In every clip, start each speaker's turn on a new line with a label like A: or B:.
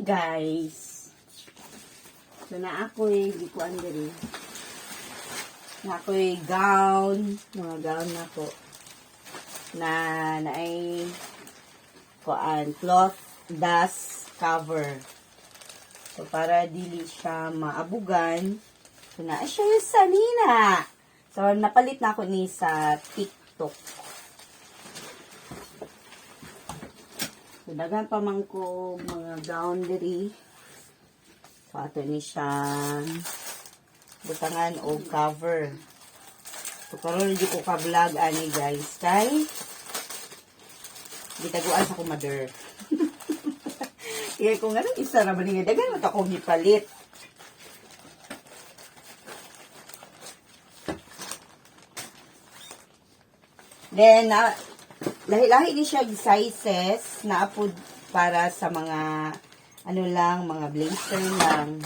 A: guys. So na ako'y gikuan diri. Na ako'y gown, mga gown na ko. Na ay kuan cloth dust cover. So para dili siya maabugan. So na siya yung sanina. So napalit na ako ni sa TikTok. So daghan pa man ko mga gown diri. So ato ni siyang butangan o cover. So karon di ko ka-vlog ani guys kay gitaguan sa ko mother. Kaya kung ano isa ra ba niya daghan man ako gipalit. Then lahi-lahi ni siya sizes na apod para sa mga ano lang, mga blazer lang.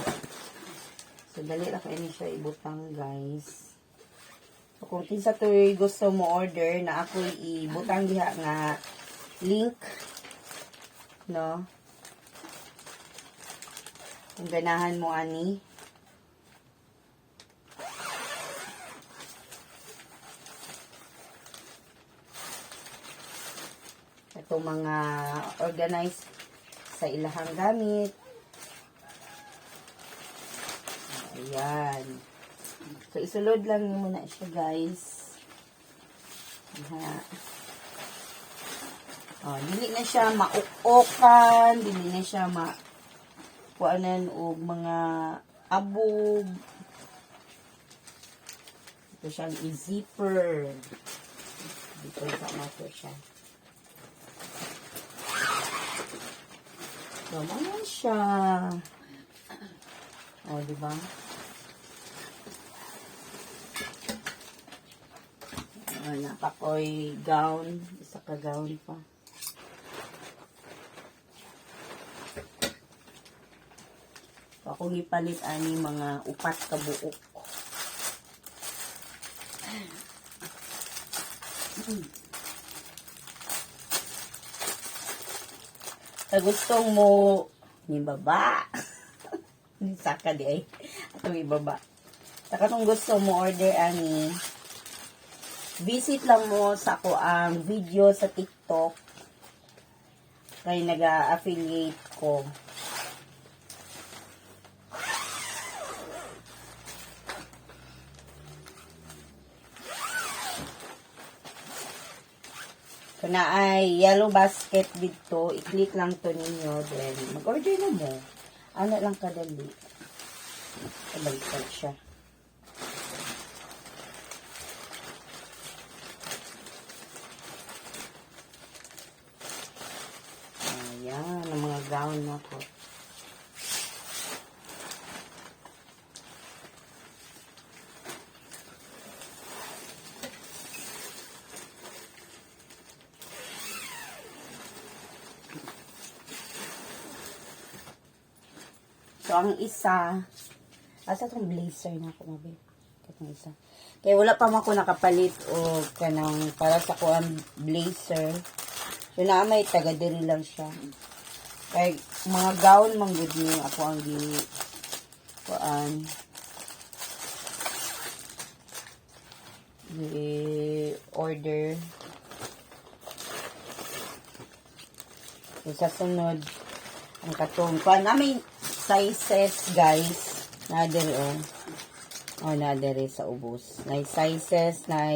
A: So, dali lang kayo siya ibutang, guys. So, kung kinsa to gusto mo order, na ako ibutang diha nga link. No? Kung ganahan mo, ani. Itong mga organized sa ilahang gamit. Ayan. So, isulod lang muna siya, guys. Ayan. Oh, dili na siya mauk-okan, dili na siya kuanan og mga abog. Ito siyang i-zipper. Dito sa mato siya. So, naman siya. O, diba? Napakoy gown. Isa ka gown pa. So, akong ipalit ani mga upat ka buok. Sa gustong mo ni baba. Saka di ay. Atong ibaba. Sa katong gusto mo order ani, visit lang mo sa ako ang video sa TikTok. Kaya nag-affiliate ko. Kung na ay yellow basket dito, i-click lang to ninyo. Then, mag-order na mo. Ano lang kadali. Kabaliktad siya. Ayan, ang mga gown na ko. So, ang isa, asa itong blazer na ako, mabi? Itong isa. Kaya wala pa man ako nakapalit o kanang para sa ko ang blazer. So, na may taga-diri lang siya. Kaya mga gown, mang good niyo ako ang order. So, sa sunod, ang katong kuan namin sizes guys nader nader sa ubos na sizes na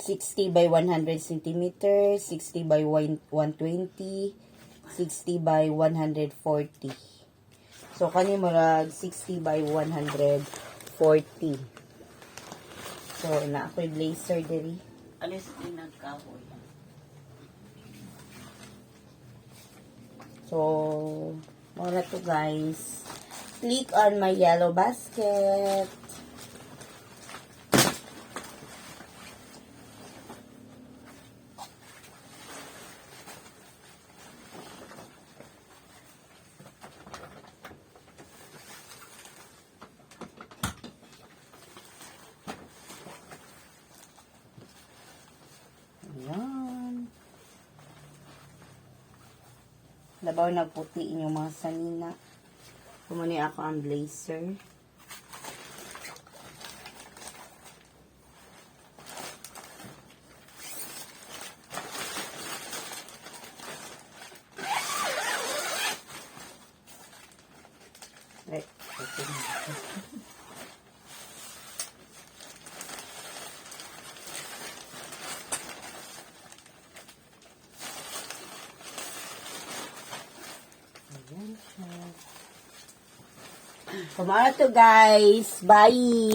A: 60 by 100 cm 60 by 120 60 by 140 so kani murag 60 by 140 so na ako'y blazer diri alis din nagkahoy. So, muna to guys. Click on my yellow basket. Ayan. Labaw na puti inyong mga sanina. Kumuni ako ang blazer. Right. Ayan siya. Kumara to guys. Bye!